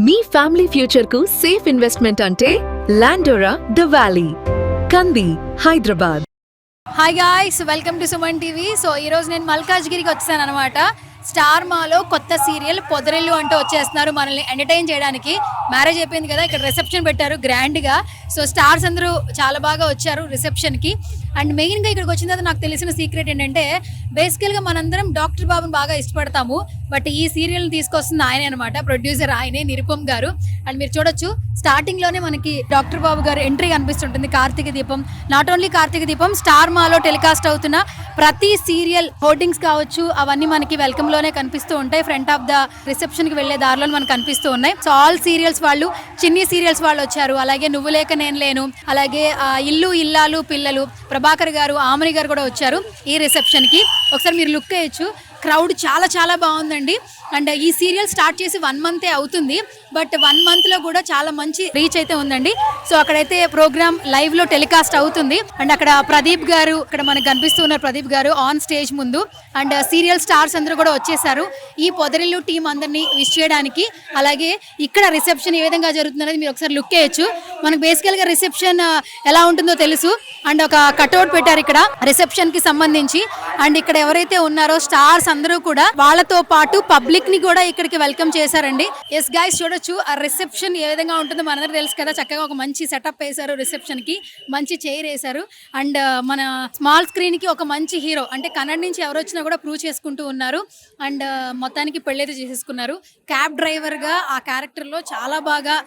మీ family future కు safe investment అంటే లాండోరా the valley, కంది, Hyderabad. Hi guys, welcome to Suman TV. So ఈరోజు నేను మల్కాజ్గిరికి వచ్చాను అనమాట. స్టార్ మాలో కొత్త సీరియల్ పొదరిల్లు అంటూ వచ్చేస్తున్నారు మనల్ని ఎంటర్టైన్ చేయడానికి. మ్యారేజ్ అయిపోయింది కదా, ఇక్కడ రిసెప్షన్ పెట్టారు గ్రాండ్గా. సో స్టార్స్ అందరూ చాలా బాగా వచ్చారు రిసెప్షన్కి. అండ్ మెయిన్గా ఇక్కడికి వచ్చిన తర్వాత నాకు తెలిసిన సీక్రెట్ ఏంటంటే, బేసికల్గా మనందరం డాక్టర్ బాబుని బాగా ఇష్టపడతాము, బట్ ఈ సీరియల్ని తీసుకొస్తుంది ఆయనే అనమాట. ప్రొడ్యూసర్ ఆయనే, నిరుపమ్ గారు. అండ్ మీరు చూడొచ్చు, స్టార్టింగ్లోనే మనకి డాక్టర్ బాబు గారు ఎంట్రీ కనిపిస్తుంటుంది. కార్తీక దీపం, నాట్ ఓన్లీ కార్తీక దీపం, స్టార్ మాలో టెలికాస్ట్ అవుతున్న ప్రతి సీరియల్ హోర్డింగ్స్ కావచ్చు, అవన్నీ మనకి వెల్కమ్ లోనే కనిపిస్తూ ఉంటాయి. ఫ్రంట్ ఆఫ్ ద రిసెప్షన్ కి వెళ్లే దారిలో మనకు కనిపిస్తూ ఉన్నాయి. సో ఆల్ సీరియల్స్ వాళ్ళు, చిన్ని సీరియల్స్ వాళ్ళు వచ్చారు. అలాగే నువ్వు లేక నేను లేను, అలాగే ఇల్లు ఇల్లాలు పిల్లలు, ప్రభాకర్ గారు, ఆమని గారు కూడా వచ్చారు ఈ రిసెప్షన్ కి. ఒకసారి మీరు లుక్ వేయచ్చు, క్రౌడ్ చాలా చాలా బాగుందండి. అండ్ ఈ సీరియల్ స్టార్ట్ చేసి 1 మంతే అవుతుంది, బట్ 1 మంత్లో కూడా చాలా మంచి రీచ్ అయితే ఉందండి. సో అక్కడైతే ప్రోగ్రామ్ లైవ్లో టెలికాస్ట్ అవుతుంది. అండ్ అక్కడ ప్రదీప్ గారు, ఇక్కడ మనకు కనిపిస్తూ ఉన్నారు ప్రదీప్ గారు ఆన్ స్టేజ్ ముందు. అండ్ సీరియల్ స్టార్స్ అందరూ కూడా వచ్చేసారు ఈ పొదరిల్లు టీం అందరినీ విష్ చేయడానికి. అలాగే ఇక్కడ రిసెప్షన్ ఏ విధంగా జరుగుతుంది అనేది మీరు ఒకసారి లుక్ వేయచ్చు. మనకు బేసికల్గా రిసెప్షన్ ఎలా ఉంటుందో తెలుసు. అండ్ ఒక కట్అవుట్ పెట్టారు ఇక్కడ రిసెప్షన్ కి సంబంధించి. అండ్ ఇక్కడ ఎవరైతే ఉన్నారో స్టార్స్ అందరూ కూడా వాళ్ళతో పాటు పబ్లిక్ ని కూడా ఇక్కడికి వెల్కమ్ చేశారండి. ఎస్ గైస్, చూడొచ్చు ఆ రిసెప్షన్ ఏ విధంగా ఉంటుందో మనందరికీ తెలుసు కదా. చక్కగా ఒక మంచి సెటప్ వేశారు రిసెప్షన్ కి, మంచి చైర్ వేశారు. అండ్ మన స్మాల్ స్క్రీన్ కి ఒక మంచి హీరో, అంటే కన్నడ నుంచి ఎవరు వచ్చినా కూడా ప్రూవ్ చేసుకుంటూ ఉన్నారు. అండ్ మొత్తానికి పెళ్ళైతే చేసేసుకున్నారు. క్యాబ్ డ్రైవర్ గా ఆ క్యారెక్టర్ లో చాలా బాగా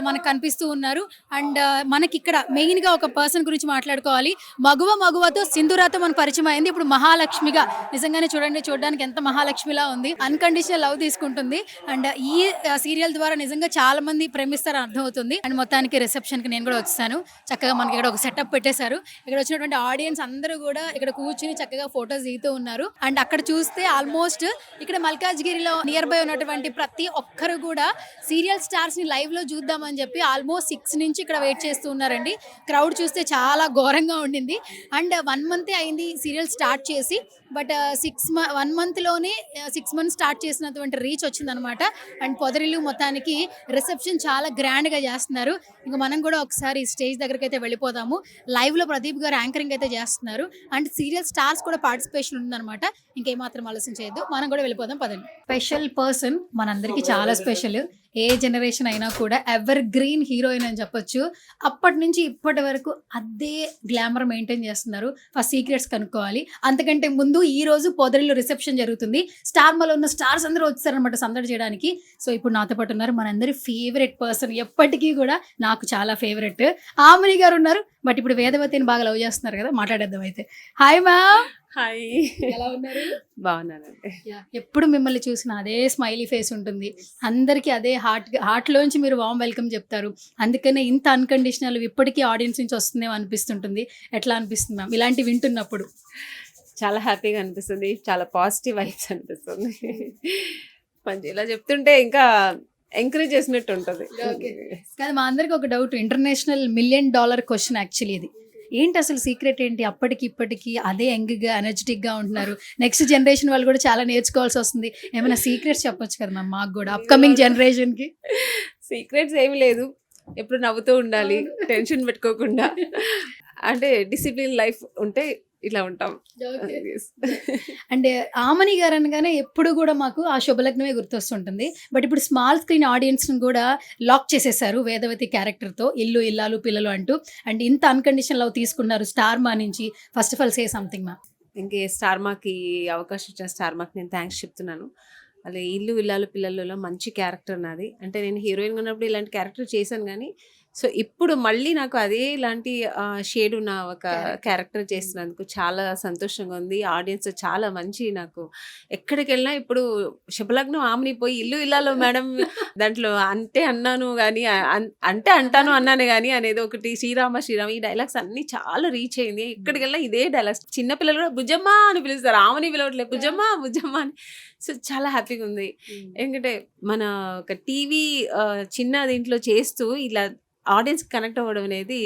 మనకు కనిపిస్తూ ఉన్నారు. అండ్ మనకి ఇక్కడ మెయిన్ గా ఒక పర్సన్ గురించి మాట్లాడుకోవాలి. మగువతో సింధూరాతో మనకు పరిచయం అయింది. ఇప్పుడు మహాలక్ష్మిగా, నిజంగానే చూడడానికి ఎంత మహాలక్ష్మిలా ఉంది. అన్కండిషనల్ లవ్ తీసుకుంటుంది. అండ్ ఈ సీరియల్ ద్వారా నిజంగా చాలా మంది ప్రేమిస్తారని అర్థం అవుతుంది. అండ్ మొత్తానికి రిసెప్షన్ కి నేను కూడా వచ్చాను. చక్కగా మనకి ఇక్కడ ఒక సెటప్ పెట్టేశారు. ఇక్కడ వచ్చినటువంటి ఆడియన్స్ అందరూ కూడా ఇక్కడ కూర్చుని చక్కగా ఫొటోస్ దిగుతూ ఉన్నారు. అండ్ అక్కడ చూస్తే ఆల్మోస్ట్ ఇక్కడ మల్కాజ్గిరిలో నియర్ బై ఉన్నటువంటి ప్రతి ఒక్కరు కూడా సీరియల్ స్టార్స్ ని లైవ్ లో చూద్దామని చెప్పి ఆల్మోస్ట్ 6 నుంచి ఇక్కడ వెయిట్ చేస్తూ ఉన్నారండి. క్రౌడ్ చూస్తే చాలా ఘోరంగా ఉండింది. అండ్ 1 మంతే అయింది సీరియల్ స్టార్ట్ చేసి, బట్ 1 మంత్లోనే 6 మంత్స్ స్టార్ట్ చేసినటువంటి రీచ్ వచ్చిందనమాట. అండ్ పొదరిల్లు మొత్తానికి రిసెప్షన్ చాలా గ్రాండ్గా చేస్తున్నారు. ఇంకా మనం కూడా ఒకసారి స్టేజ్ దగ్గరికి అయితే వెళ్ళిపోదాము. లైవ్లో ప్రదీప్ గారు యాంకరింగ్ అయితే చేస్తున్నారు. అండ్ సీరియల్ స్టార్స్ కూడా పార్టిసిపేషన్ ఉందన్నమాట. ఇంకేమాత్రం ఆలోచన చేయొద్దు, మనం కూడా వెళ్ళిపోదాం పదండి. స్పెషల్ పర్సన్ మనందరికీ చాలా స్పెషల్. ఏ జనరేషన్ అయినా కూడా ఎవర్ గ్రీన్ హీరోయిన్ అని చెప్పొచ్చు. అప్పటి నుంచి ఇప్పటి వరకు అదే గ్లామర్ మెయింటైన్ చేస్తున్నారు. ఫస్ట్ సీక్రెట్స్ కనుక్కోవాలి. అంతకంటే ముందు ఈ రోజు పొదరిల్లు రిసెప్షన్ జరుగుతుంది. స్టార్ మాలో ఉన్న స్టార్స్ అందరూ వచ్చారనమాట సందడి చేయడానికి. సో ఇప్పుడు నాతో పాటు ఉన్నారు మనందరి ఫేవరెట్ పర్సన్, ఎప్పటికీ కూడా నాకు చాలా ఫేవరెట్ ఆమని గారు ఉన్నారు. బట్ ఇప్పుడు వేదవతిని బాగా లవ్ చేస్తున్నారు కదా, మాట్లాడేద్దాం అయితే. Hi ma'am. హాయ్, ఎలా ఉన్నారు? బాగున్నానండి. ఎప్పుడు మిమ్మల్ని చూసిన అదే స్మైలీ ఫేస్ ఉంటుంది. అందరికీ అదే హార్ట్లోంచి మీరు వామ్ వెల్కమ్ చెప్తారు. అందుకనే ఇంత అన్కండిషనల్ ఇప్పటికీ ఆడియన్స్ నుంచి వస్తుందేమో అనిపిస్తుంటుంది. ఎట్లా అనిపిస్తుంది మ్యామ్ ఇలాంటి వింటున్నప్పుడు? చాలా హ్యాపీగా అనిపిస్తుంది, చాలా పాజిటివ్ వైబ్స్ అనిపిస్తుంది. మంచి ఇలా చెప్తుంటే ఇంకా ఎంకరేజ్ చేసినట్టు ఉంటుంది. కానీ మా అందరికి ఒక doubt, international $1 million question actually ఇది. ఏంటి అసలు సీక్రెట్ ఏంటి? అప్పటికి ఇప్పటికి అదే యంగ్గా ఎనర్జెటిక్గా ఉంటున్నారు. నెక్స్ట్ జనరేషన్ వాళ్ళు కూడా చాలా నేర్చుకోవాల్సి వస్తుంది. ఏమైనా సీక్రెట్స్ చెప్పొచ్చు కదా మ్యామ్ మాకు కూడా, అప్కమింగ్ జనరేషన్కి? సీక్రెట్స్ ఏమి లేదు, ఎప్పుడు నవ్వుతూ ఉండాలి, టెన్షన్ పెట్టుకోకుండా. అంటే డిసిప్లిన్ లైఫ్ ఉంటే ఇలా ఉంటాం. అంటే ఆమని గారు అనగానే ఎప్పుడు కూడా మాకు ఆ శుభలగ్నమే గుర్తొస్తుంటుంది. బట్ ఇప్పుడు స్మాల్ స్క్రీన్ ఆడియన్స్ కూడా లాక్ చేసేసారు వేదవతి క్యారెక్టర్తో, ఇల్లు ఇల్లాలు పిల్లలు అంటూ. అండ్ ఇంత అన్కండిషన్ లవ్ తీసుకున్నారు స్టార్ మా నుంచి. First of all say something ma'am. ఇంకే స్టార్ మాకి అవకాశం ఇచ్చిన స్టార్ మాకి నేను థ్యాంక్స్ చెప్తున్నాను. అలా ఇల్లు ఇల్లాలు పిల్లలలో మంచి క్యారెక్టర్ నాది. అంటే నేను హీరోయిన్గా ఉన్నప్పుడు ఇలాంటి క్యారెక్టర్ చేశాను, కానీ సో ఇప్పుడు మళ్ళీ నాకు అదే ఇలాంటి షేడ్ ఉన్న ఒక క్యారెక్టర్ చేస్తున్నందుకు చాలా సంతోషంగా ఉంది. ఆడియన్స్ చాలా మంచి, నాకు ఎక్కడికి వెళ్ళినా ఇప్పుడు శుభలగ్నం ఆమెని పోయి ఇల్లు ఇల్లాలో మేడం దాంట్లో అంటే అన్నాను కానీ అంటే అంటాను అన్నాను కానీ అనేది ఒకటి, శ్రీరామ ఈ డైలాగ్స్ అన్ని చాలా రీచ్ అయింది. ఎక్కడికి వెళ్ళినా ఇదే డైలాగ్స్. చిన్నపిల్లలు కూడా బుజ్జమ్మ అని పిలుస్తారు, ఆమెని పిలవట్లేదు, బుజ్జమ్మ అని. సో చాలా హ్యాపీగా ఉంది. ఎందుకంటే మన ఒక టీవీ చిన్న దీంట్లో చేస్తూ ఇలా ఆడియన్స్ కనెక్ట్ అవ్వడం అనేది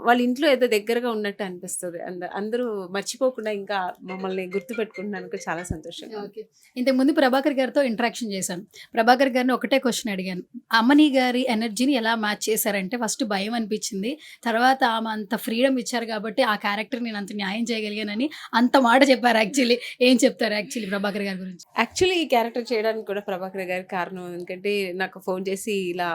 వాళ్ళ ఇంట్లో ఏదో దగ్గరగా ఉన్నట్టు అనిపిస్తుంది. అందరూ మర్చిపోకుండా ఇంకా మమ్మల్ని గుర్తుపెట్టుకుంటున్నందుకు చాలా సంతోషంగా ఉంది. ఓకే. ఇంతకుముందు ప్రభాకర్ గారితో ఇంటరాక్షన్ చేశాను. ప్రభాకర్ గారిని ఒకటే క్వశ్చన్ అడిగాను. అమ్మని గారి ఎనర్జీని ఎలా మ్యాచ్ చేశారంటే ఫస్ట్ భయం అనిపించింది. తర్వాత ఆమె అంత ఫ్రీడమ్ ఇచ్చారు కాబట్టి ఆ క్యారెక్టర్ నేను అంత న్యాయం చేయగలిగానని అంత మాట చెప్పారు. యాక్చువల్లీ ఏం చెప్తారు యాక్చువల్లీ ప్రభాకర్ గారి గురించి? యాక్చువల్లీ ఈ క్యారెక్టర్ చేయడానికి కూడా ప్రభాకర్ గారి కారణం. ఎందుకంటే నాకు ఫోన్ చేసి ఇలా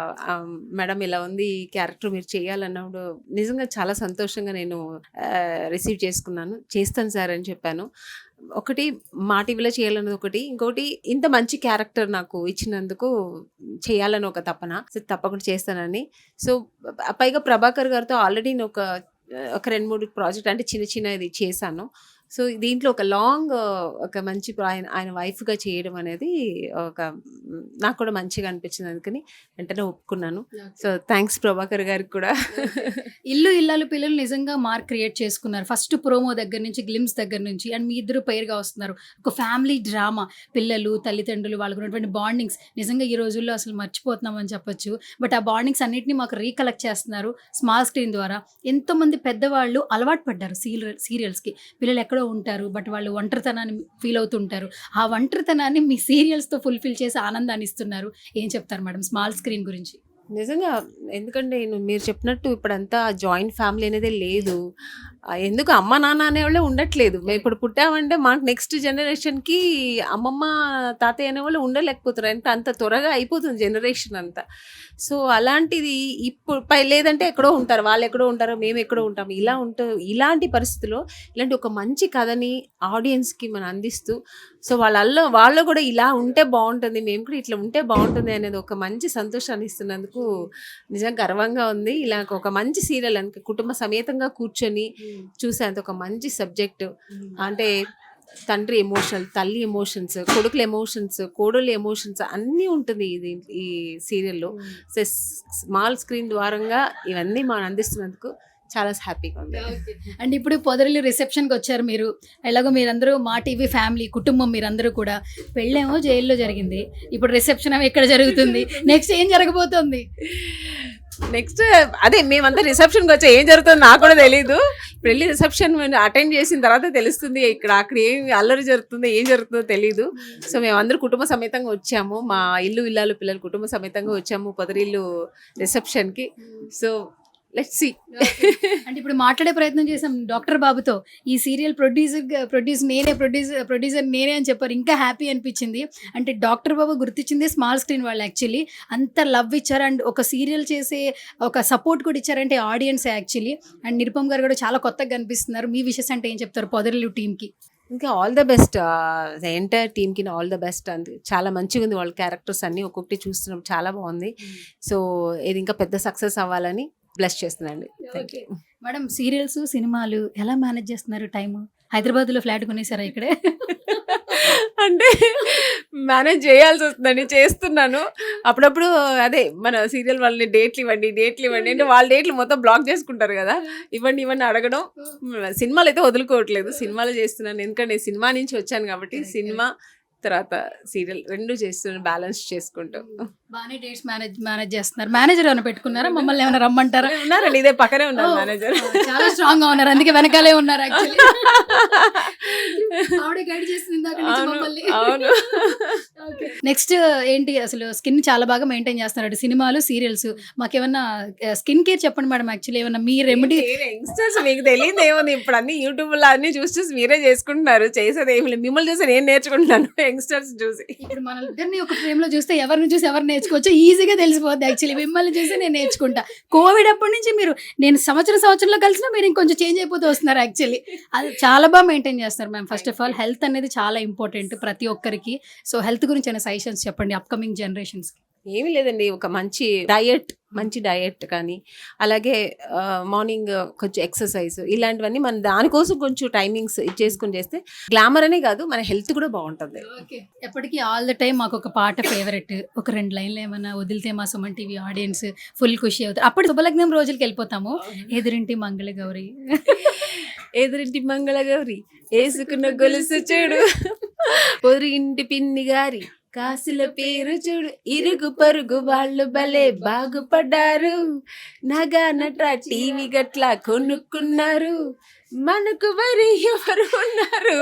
మేడం ఇలా ఉంది, ఈ క్యారెక్టర్ మీరు చేయాలన్నప్పుడు నిజంగా చాలా సంతోషంగా నేను రిసీవ్ చేసుకున్నాను. చేస్తాను సార్ అని చెప్పాను. ఒకటి మా టీవీలో చేయాలన్నది ఒకటి, ఇంకోటి ఇంత మంచి క్యారెక్టర్ నాకు ఇచ్చినందుకు చేయాలని ఒక తపన. సో తప్పకుండా చేస్తానని. సో పైగా ప్రభాకర్ గారితో ఆల్రెడీ నేను ఒక 2-3 ప్రాజెక్ట్ అంటే చిన్న ఇది చేశాను. సో దీంట్లో ఒక లాంగ్ ఒక మంచి ఆయన వైఫ్గా చేయడం అనేది నాకు కూడా మంచిగా అనిపించింది. అందుకని వెంటనే ఒప్పుకున్నాను. సో థ్యాంక్స్ ప్రభాకర్ గారికి కూడా. ఇల్లు ఇల్లాలు పిల్లలు నిజంగా మార్క్ క్రియేట్ చేసుకున్నారు. ఫస్ట్ ప్రోమో దగ్గర నుంచి, గ్లిమ్స్ దగ్గర నుంచి, అండ్ మీ ఇద్దరు పేరుగా వస్తున్నారు. ఒక ఫ్యామిలీ డ్రామా, పిల్లలు తల్లిదండ్రులు వాళ్ళకు ఉన్నటువంటి బాండింగ్స్ నిజంగా ఈ రోజుల్లో అసలు మర్చిపోతున్నామని చెప్పొచ్చు. బట్ ఆ బాండింగ్స్ అన్నింటినీ మాకు రీకలెక్ట్ చేస్తున్నారు స్మాల్ స్క్రీన్ ద్వారా. ఎంతోమంది పెద్దవాళ్ళు అలవాటు పడ్డారు సీరియల్స్కి. పిల్లలు ఎక్కడో ఉంటారు, బట్ వాళ్ళు ఒంటరితనాన్ని ఫీల్ అవుతుంటారు. ఆ ఒంటరితనాన్ని మీ సీరియల్స్తో ఫుల్ఫిల్ చేసి ఆనందాన్ని ఇస్తున్నారు. ఏం చెప్తారు మేడం స్మాల్ స్క్రీన్ గురించి? నిజంగా ఎందుకంటే మీరు చెప్పినట్టు ఇప్పుడంతా జాయింట్ ఫ్యామిలీ అనేది లేదు. ఎందుకు అమ్మ నాన్న అనేవాళ్ళే ఉండట్లేదు. మేము ఇప్పుడు పుట్టామంటే మాకు నెక్స్ట్ జనరేషన్కి అమ్మమ్మ తాతయ్య అనేవాళ్ళు ఉండలేకపోతారు. అంత త్వరగా అయిపోతుంది జనరేషన్ అంతా. సో అలాంటిది ఇప్పుడు లేదంటే ఎక్కడో ఉంటారు, వాళ్ళు ఎక్కడో ఉంటారు, మేము ఎక్కడో ఉంటాము. ఇలాంటి పరిస్థితుల్లో ఇలాంటి ఒక మంచి కథని ఆడియన్స్కి మనం అందిస్తూ, సో వాళ్ళు కూడా ఇలా ఉంటే బాగుంటుంది, మేము కూడా ఇట్లా ఉంటే బాగుంటుంది అనేది ఒక మంచి సంతోషాన్ని ఇస్తున్నందుకు నిజంగా గర్వంగా ఉంది. ఇలా ఒక మంచి సీరియల్ కుటుంబ సమేతంగా కూర్చొని చూసేంత ఒక మంచి సబ్జెక్టు. అంటే తండ్రి ఎమోషనల్, తల్లి ఎమోషన్స్, కొడుకుల ఎమోషన్స్, కోడళ్ళ ఎమోషన్స్ అన్నీ ఉంటుంది ఈ సీరియల్లో. సో స్మాల్ స్క్రీన్ ద్వారంగా ఇవన్నీ మనం అందిస్తున్నందుకు చాలా హ్యాపీగా ఉంది. అండ్ ఇప్పుడు పొదరిల్లు రిసెప్షన్కి వచ్చారు మీరు. ఎలాగో మీరందరూ మా టీవీ ఫ్యామిలీ కుటుంబం, మీరందరూ కూడా. పెళ్ళేమో జైల్లో జరిగింది, ఇప్పుడు రిసెప్షన్ ఎక్కడ జరుగుతుంది? నెక్స్ట్ ఏం జరగబోతుంది? నెక్స్ట్ అదే మేమంతా రిసెప్షన్కి వచ్చా, ఏం జరుగుతుందో నాకు కూడా తెలీదు. పెళ్లి రిసెప్షన్ అటెండ్ చేసిన తర్వాత తెలుస్తుంది అక్కడ ఏం అల్లరి జరుగుతుందో ఏం జరుగుతుందో తెలీదు. సో మేమందరూ కుటుంబ సమేతంగా వచ్చాము, మా ఇల్లు ఇల్లాలు పిల్లలు కుటుంబ సమేతంగా వచ్చాము పొదరిల్లు రిసెప్షన్కి. So let's see. అంటే ఇప్పుడు మాట్లాడే ప్రయత్నం చేసాం డాక్టర్ బాబుతో. ఈ సీరియల్ ప్రొడ్యూసర్ నేనే అని చెప్పారు. ఇంకా హ్యాపీ అనిపించింది. అంటే డాక్టర్ బాబు గుర్తించింది స్మాల్ స్క్రీన్ వాళ్ళు. యాక్చువల్లీ అంత లవ్ ఇచ్చారు అండ్ ఒక సీరియల్ చేసే ఒక సపోర్ట్ కూడా ఇచ్చారంటే ఆడియన్స్ యాక్చువల్లీ. అండ్ నిరుపమ్ గారు కూడా చాలా కొత్తగా కనిపిస్తున్నారు. మీ విషెస్ అంటే ఏం చెప్తారు పొదరిల్లు టీమ్కి? ఇంకా ఆల్ ద బెస్ట్, ఎంటైర్ టీమ్కి ఆల్ ద బెస్ట్. అంతే చాలా మంచిగా ఉంది. వాళ్ళ క్యారెక్టర్స్ అన్నీ ఒక్కొక్కటి చూస్తున్నాం, చాలా బాగుంది. సో ఇది ఇంకా పెద్ద సక్సెస్ అవ్వాలని బ్లెస్ చేస్తున్నాండి. Thank you madam. సీరియల్స్ సినిమాలు ఎలా మేనేజ్ చేస్తున్నారు టైము? హైదరాబాద్లో ఫ్లాట్ కొనేసారా ఇక్కడే? అంటే మేనేజ్ చేయాల్సి వస్తుందండి, చేస్తున్నాను. అప్పుడప్పుడు అదే మన సీరియల్ వాళ్ళని డేట్లు ఇవ్వండి అంటే వాళ్ళ డేట్లు మొత్తం బ్లాక్ చేసుకుంటారు కదా, ఇవ్వండి అడగడం. సినిమాలు అయితే వదులుకోవట్లేదు, సినిమాలు చేస్తున్నాను. ఎందుకంటే నేను సినిమా నుంచి వచ్చాను కాబట్టి సినిమా తర్వాత సీరియల్ రెండు చేస్తున్నాను, బ్యాలెన్స్ చేసుకుంటూ. బాగానే డేట్స్ మేనేజ్ చేస్తున్నారు. మేనేజర్ ఏమైనా పెట్టుకున్నారా? మమ్మల్ని ఏమైనా రమ్మంటారా? ఉన్నారండి, ఇదే పక్కనే ఉన్నారు మేనేజర్. చాలా స్ట్రాంగ్ గా ఉన్నారు, అందుకే వెనకాలే ఉన్నారు. యాక్చువల్లీ ఆవిడే గైడ్ చేస్తుంది ఇందాక నుంచి మమ్మల్ని. అవును. నెక్స్ట్ ఏంటి అసలు? స్కిన్ చాలా బాగా మెయింటైన్ చేస్తున్నారు, సినిమాలు సీరియల్స్. మాకేమన్నా స్కిన్ కేర్ చెప్పండి మేడం. యాక్చువల్లీ ఏమన్నా మీ రెమెడీ? యంగ్స్టర్స్ మీకు తెలియదు ఏముంది, ఇప్పుడు అన్ని యూట్యూబ్ లో అన్ని చూసి మీరే చేసుకుంటున్నారు. చేసేది ఏమి లేదు, మిమ్మల్ని చూసి నేను నేర్చుకుంటున్నాను యంగ్స్టర్స్ చూసి. ఇప్పుడు మన ఇద్దరిని ఒక ఫ్రేమ్ లో చూస్తే ఎవరిని చూసి ఎవరు నేర్చుకోవచ్చు ఈజీగా తెలిసిపోద్ది. యాక్చువల్లీ మిమ్మల్ని చూసి నేను నేర్చుకుంటా. కోవిడ్ అప్పటి నుంచి నేను సంవత్సరంలో కలిసినా మీరు ఇంకొంచెం చేంజ్ అయిపోతూ వస్తున్నారు. యాక్చువల్లీ అది చాలా బాగా మెయింటైన్ చేస్తారు ma'am. First of all health అనేది చాలా ఇంపార్టెంట్ ప్రతి ఒక్కరికి. సో హెల్త్ గురించి అయినా సజెషన్స్ చెప్పండి అప్కమింగ్ జనరేషన్స్కి. ఏమీ లేదండి, ఒక మంచి డయట్ కానీ, అలాగే మార్నింగ్ కొంచెం ఎక్సర్సైజ్, ఇలాంటివన్నీ మన దానికోసం కొంచెం టైమింగ్స్ చేసుకుని చేస్తే గ్లామర్ అనే కాదు మన హెల్త్ కూడా బాగుంటుంది. ఓకే. ఎప్పటికీ ఆల్ ద టైం మాకు ఒక పాట ఫేవరెట్, ఒక 2 లైన్లు ఏమన్నా వదిలితే మా సుమన్ టీవీ ఆడియన్స్ ఫుల్ ఖుషి అవుతారు. అప్పుడు శుభలగ్నం రోజులకి వెళ్ళిపోతాము. ఎదురింటి మంగళగౌరి వేసుకున్న గొలుసు చెడు, పొరుగింటి పిన్ని గారి కాసుల పేరు చూడు ఇరుగు పొరుగు వాళ్ళు భలే బాగుపడ్డారు, నగా నట టీవీ గట్లా కొనుక్కున్నారు, మనకు మరి ఎవరు ఉన్నారు.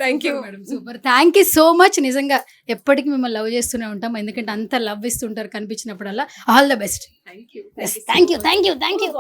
Thank you madam, super. Thank you so much. నిజంగా ఎప్పటికీ మిమ్మల్ని లవ్ చేస్తూనే ఉంటాం, ఎందుకంటే అంత లవ్ ఇస్తుంటారు కనిపించినప్పుడల్లా. All the best. Thank you thank you.